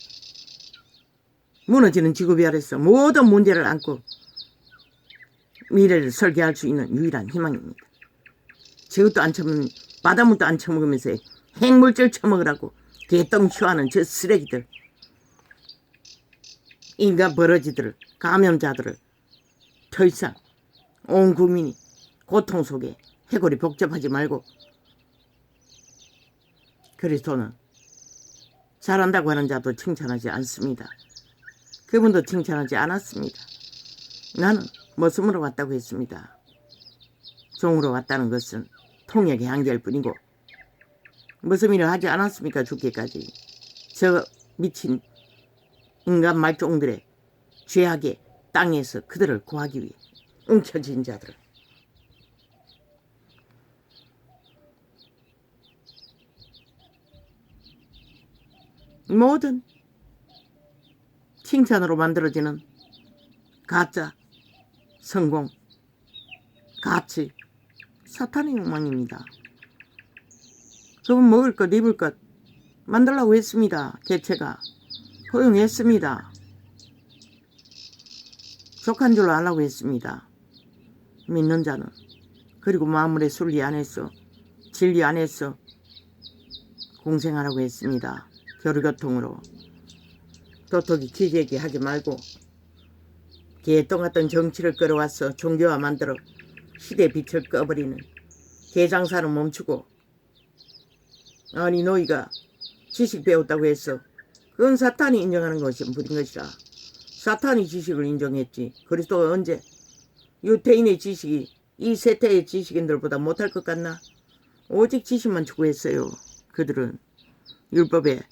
무너지는 지구비 아래서 모든 문제를 안고 미래를 설계할 수 있는 유일한 희망입니다. 저것도 안 처먹는 바닷물도 안 처먹으면서 핵물질 처먹으라고 개똥 쉬어하는 저 쓰레기들 인간 버러지들을 감염자들을 더 이상 온 국민이 고통 속에 해골이 복잡하지 말고 그리스도는 잘한다고 하는 자도 칭찬하지 않습니다. 그분도 칭찬하지 않았습니다. 나는 머슴으로 왔다고 했습니다. 종으로 왔다는 것은 통역의 한계일 뿐이고 머슴이라 하지 않았습니까? 죽기까지. 저 미친 인간 말종들의 죄악의 땅에서 그들을 구하기 위해 움켜진 자들. 모든 칭찬으로 만들어지는 가짜 성공, 가치, 사탄의 욕망입니다. 그분 먹을 것 입을 것 만들라고 했습니다. 개체가 허용했습니다. 족한 줄 알라고 했습니다. 믿는 자는. 그리고 만물의 순리 안에서 진리 안에서 공생하라고 했습니다. 교류교통으로. 도토기 기재기 하지 말고 개똥 같은 정치를 끌어와서 종교화 만들어 시대의 빛을 꺼버리는 개장사는 멈추고, 아니 너희가 지식 배웠다고 해서 그건 사탄이 인정하는 것이 무슨 것이라. 사탄이 지식을 인정했지. 그리스도가 언제 유태인의 지식이 이 세태의 지식인들보다 못할 것 같나? 오직 지식만 추구했어요. 그들은 율법에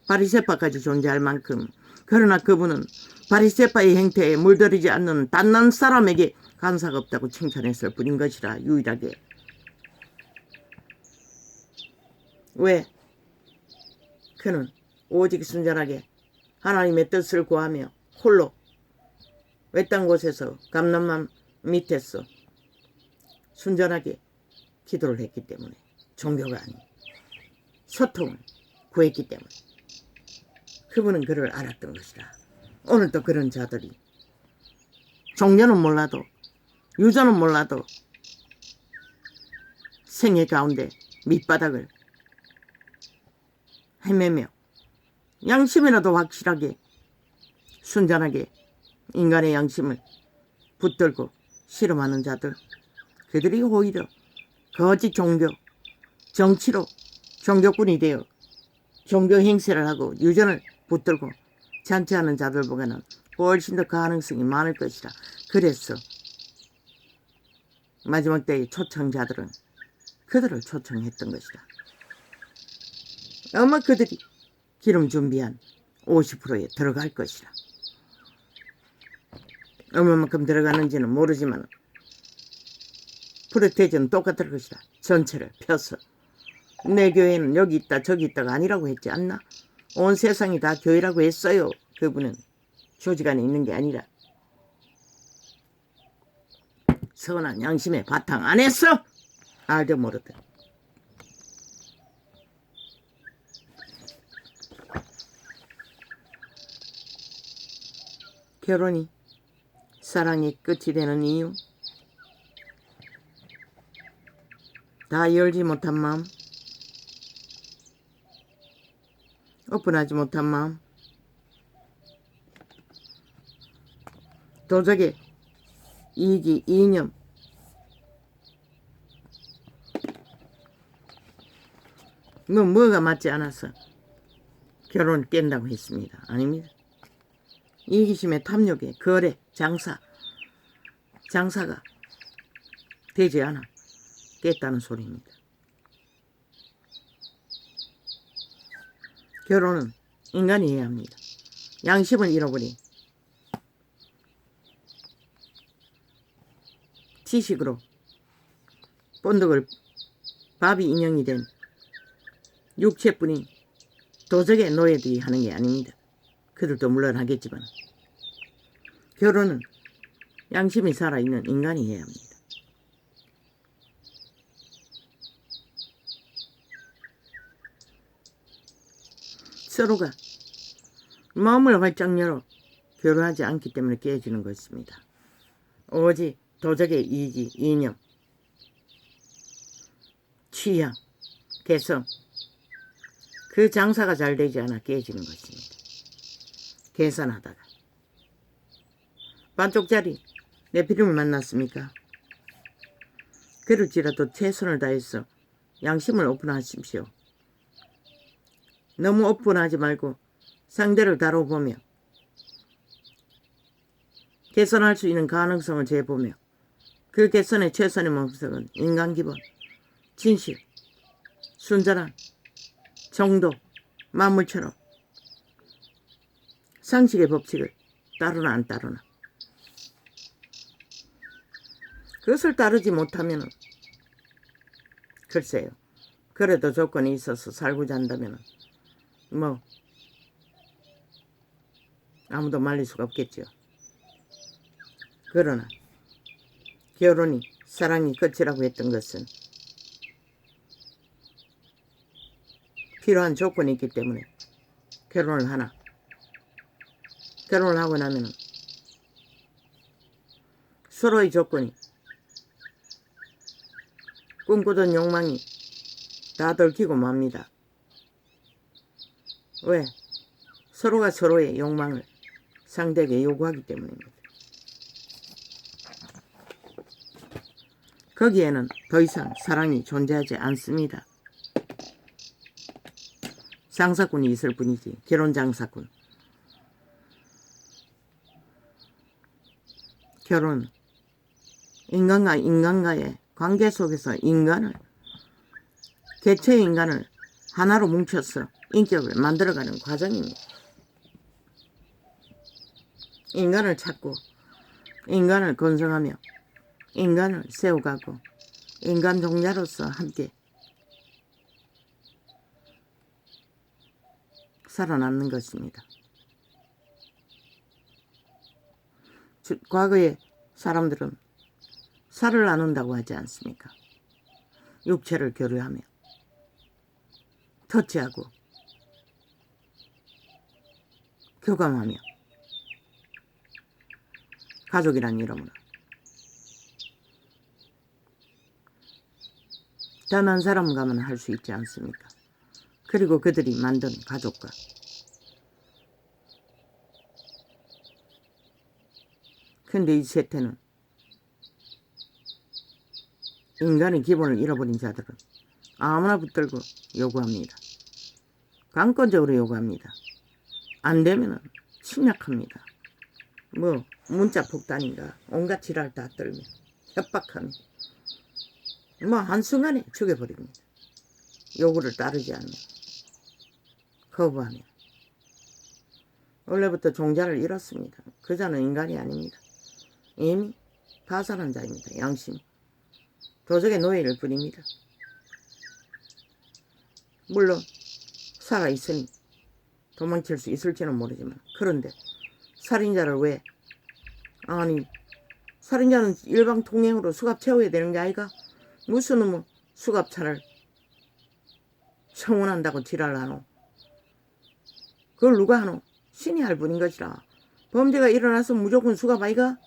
바리새파까지 존재할 만큼. 그러나 그분은 바리새파의 행태에 물들이지 않는 단난 사람에게 간사가 없다고 칭찬했을 뿐인 것이라. 유일하게. 왜? 그는 오직 순전하게 하나님의 뜻을 구하며 홀로 외딴 곳에서 감람만 밑에서 순전하게 기도를 했기 때문에, 종교가 아닌 소통을 구했기 때문에 그분은 그를 알았던 것이라. 오늘도 그런 자들이 종교는 몰라도 유전은 몰라도 생애 가운데 밑바닥을 헤매며 양심이라도 확실하게 순전하게 인간의 양심을 붙들고 실험하는 자들, 그들이 오히려 거짓 종교, 정치로 종교꾼이 되어 종교 행세를 하고 유전을 붙들고 잔치하는 자들보다는 훨씬 더 가능성이 많을 것이라. 그래서 마지막 때의 초청자들은 그들을 초청했던 것이다. 아마 그들이 기름 준비한 50%에 들어갈 것이라. 얼마만큼 들어가는지는 모르지만 프로테이즈는 똑같을 것이다. 전체를 펴서. 내 교회는 여기 있다 저기 있다가 아니라고 했지 않나? 온 세상이 다 교회라고 했어요. 그분은 조직 안에 있는 게 아니라 선한 양심의 바탕 안에서. 알도 모르든. 결혼이 사랑의 끝이 되는 이유, 다 열지 못한 마음, 오픈하지 못한 마음, 도적의 이기, 이념, 뭐가 맞지 않아서 결혼을 깬다고 했습니다. 아닙니다. 이기심에 탐욕에 거래, 장사가 되지 않아 깼다는 소리입니다. 결혼은 인간이 해야 합니다. 양심을 잃어버린 지식으로 본덕을 바비 인형이 된 육체뿐인 도적의 노예들이 하는 게 아닙니다. 그들도 물론 하겠지만 결혼은 양심이 살아있는 인간이 해야 합니다. 서로가 마음을 활짝 열어 결혼하지 않기 때문에 깨지는 것입니다. 오직 도적의 이기, 이념, 취향, 개성, 그 장사가 잘 되지 않아 깨지는 것입니다. 계산하다가 반쪽짜리 네피림을 만났습니까? 그럴지라도 최선을 다해서 양심을 오픈하십시오. 너무 오픈하지 말고 상대를 다뤄보며 개선할 수 있는 가능성을 재보며 그 개선의 최선의 목적은 인간 기본, 진실, 순전한 정도, 만물처럼 상식의 법칙을 따르나 안 따르나. 그것을 따르지 못하면 글쎄요. 그래도 조건이 있어서 살고자 한다면 뭐 아무도 말릴 수가 없겠죠. 그러나 결혼이 사랑이 끝이라고 했던 것은 필요한 조건이 있기 때문에 결혼을 하나. 결혼을 하고 나면 서로의 조건이, 꿈꾸던 욕망이 다 들키고 맙니다. 왜? 서로가 서로의 욕망을 상대에게 요구하기 때문입니다. 거기에는 더 이상 사랑이 존재하지 않습니다. 장사꾼이 있을 뿐이지. 결혼 장사꾼. 결혼, 인간과 인간과의 관계 속에서 인간을, 개체의 인간을 하나로 뭉쳐서 인격을 만들어가는 과정입니다. 인간을 찾고 인간을 건성하며 인간을 세워가고 인간 종자로서 함께 살아남는 것입니다. 과거의 사람들은 살을 나눈다고 하지 않습니까? 육체를 교류하며 터치하고 교감하며 가족이란 이름으로 단 한 사람과만 할 수 있지 않습니까? 그리고 그들이 만든 가족과 근데 이 세태는 인간의 기본을 잃어버린 자들은 아무나 붙들고 요구합니다. 강권적으로 요구합니다. 안 되면은 침략합니다. 뭐 문자 폭탄인가 온갖 지랄 다 떨며 협박하며 뭐 한순간에 죽여버립니다. 요구를 따르지 않으면, 거부하면. 원래부터 종자를 잃었습니다. 그 자는 인간이 아닙니다. 이미 파산한 자입니다. 양심. 도적의 노예일 뿐입니다. 물론 살아있으니 도망칠 수 있을지는 모르지만, 그런데 살인자를 왜, 아니 살인자는 일방통행으로 수갑 채워야 되는 게 아이가? 무슨 놈은 수갑차를 청원한다고 지랄하노? 그걸 누가 하노? 신이 할 뿐인 것이라. 범죄가 일어나서 무조건 수갑 아이가?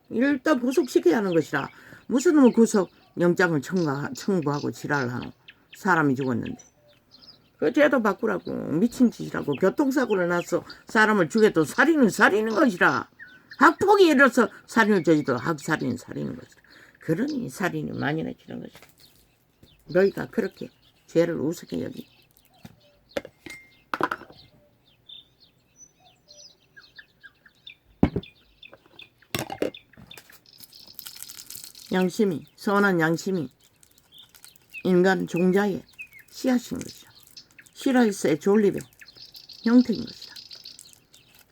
일단 구속시켜야 하는 것이라. 무슨 놈은 구속 영장을 청구하고 지랄을 하노? 사람이 죽었는데. 그 죄도 바꾸라고. 미친 짓이라고. 교통사고를 나서 사람을 죽여도 살인은 살인인 것이라. 학폭이 일어서 살인을 저지도 학살인은 살인인 것이라. 그러니 살인이 만연해지는 것이라. 너희가 그렇게 죄를 우습게 여기. 양심이, 선한 양심이 인간 종자의 씨앗인 것이다. 실화에서의 존립의 형태인 것이다.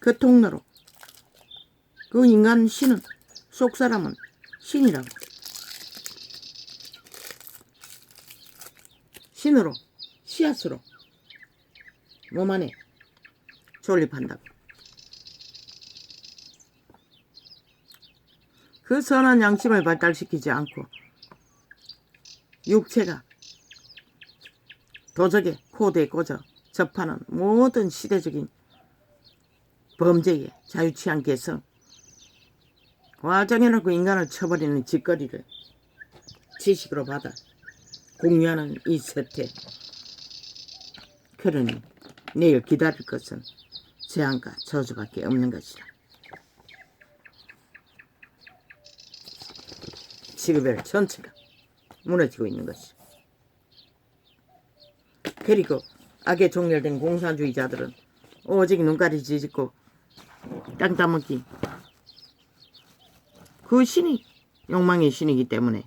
그 통로로 그 인간 신은, 속사람은 신이라고. 신으로, 씨앗으로 몸 안에 존립한다고. 그 선한 양심을 발달시키지 않고 육체가 도적의 코드에 꽂아 접하는 모든 시대적인 범죄의 자유취한 개성, 과정해놓고 인간을 쳐버리는 짓거리를 지식으로 받아 공유하는 이 세태. 그러니 내일 기다릴 것은 재앙과 저주밖에 없는 것이라. 지구별 전체가 무너지고 있는 것이다. 그리고 악에 종렬된 공산주의자들은 오직 눈가리 찢고 땅 따먹기, 그 신이 욕망의 신이기 때문에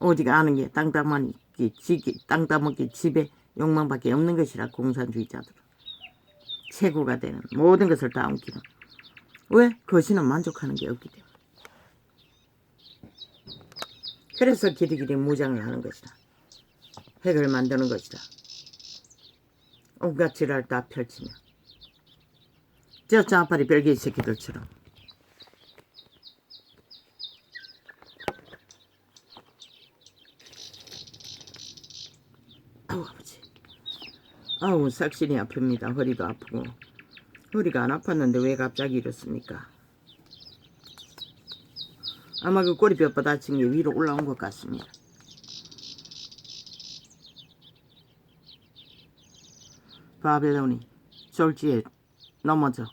오직 아는 게 땅 따먹기, 집에 욕망밖에 없는 것이라. 공산주의자들은 최고가 되는 모든 것을 다 옮기는. 왜? 그 신은 만족하는 게 없기 때문에. 그래서 길이길이 무장을 하는 것이다. 핵을 만드는 것이다. 온갖 지랄 다 펼치며 저 짜파리 별개의 새끼들처럼 아우 삭신이 아픕니다. 허리도 아프고. 허리가 안 아팠는데 왜 갑자기 이렇습니까? 아마 그 꼬리뼈 다친 게 위로 올라온 것 같습니다. 바벨론이 졸지에 넘어져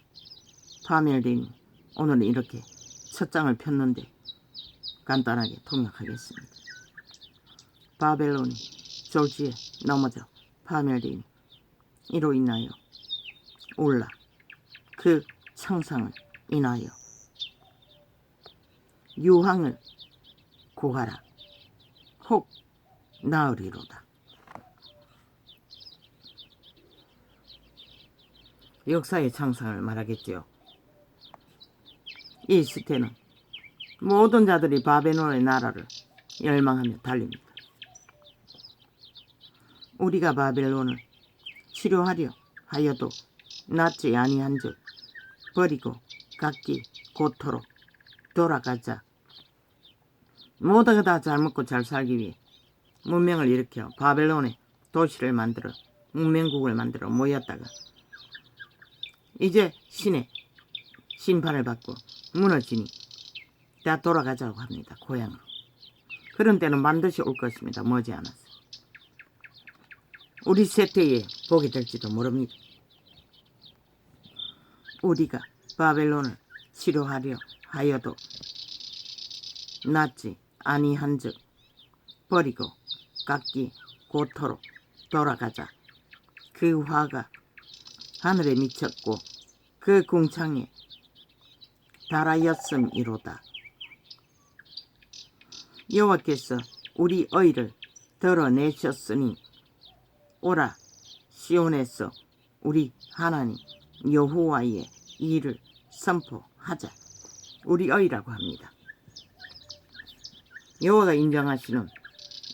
파멸되니 오늘은 이렇게 첫 장을 폈는데 간단하게 통역하겠습니다. 바벨론이 졸지에 넘어져 파멸되니 이로 인하여 올라 그 창상을 인하여 유황을 구하라 혹 나으리로다. 역사의 창상을 말하겠지요. 이 시대는 모든 자들이 바벨론의 나라를 열망하며 달립니다. 우리가 바벨론을 치료하려 하여도 낫지 아니한즉 버리고 각기 고토록 돌아가자. 모두가 다 잘 먹고 잘 살기 위해 문명을 일으켜 바벨론의 도시를 만들어 문명국을 만들어 모였다가 이제 신의 심판을 받고 무너지니 다 돌아가자고 합니다. 고향으로. 그런 때는 반드시 올 것입니다. 머지않아서. 우리 세대에 보게 될지도 모릅니다. 우리가 바벨론을 치료하려 하여도 낫지 아니한즉 버리고 각기 고토록 돌아가자. 그 화가 하늘에 미쳤고 그 궁창에 달하였음이로다. 여호와께서 우리 의를 드러내셨으니 오라 시온에서 우리 하나님 여호와의 일을 선포하자. 우리 의라고 합니다. 여호와가 인정하시는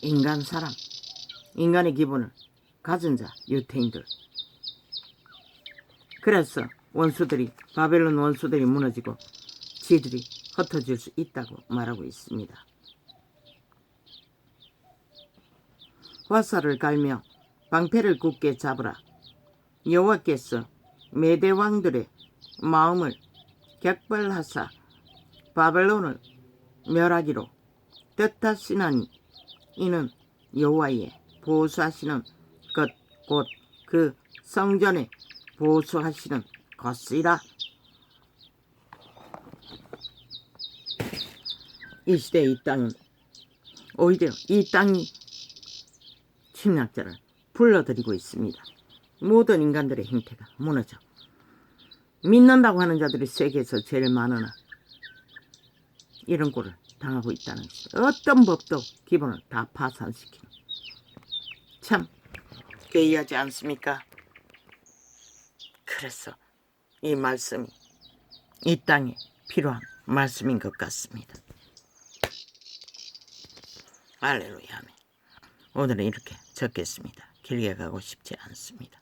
인간 사람, 인간의 기본을 가진 자, 유태인들. 그래서 원수들이 바벨론 원수들이 무너지고 지들이 흩어질 수 있다고 말하고 있습니다. 화살을 갈며 방패를 굳게 잡으라. 여호와께서 메대 왕들의 마음을 격벌하사 바벨론을 멸하기로 뜻하시나니 이는 여호와의 보수하시는 것 곧 그 성전에 보수하시는 것이라. 이 시대의 이 땅은 오히려 이 땅이 침략자를 불러들이고 있습니다. 모든 인간들의 형태가 무너져 믿는다고 하는 자들이 세계에서 제일 많으나 이런 꼴을 당하고 있다는 것입니다. 어떤 법도 기본을 다 파산시키는, 참 괴이하지 않습니까? 그래서 이 말씀이 이 땅에 필요한 말씀인 것 같습니다. 할렐루야. 오늘은 이렇게 적겠습니다. 길게 가고 싶지 않습니다.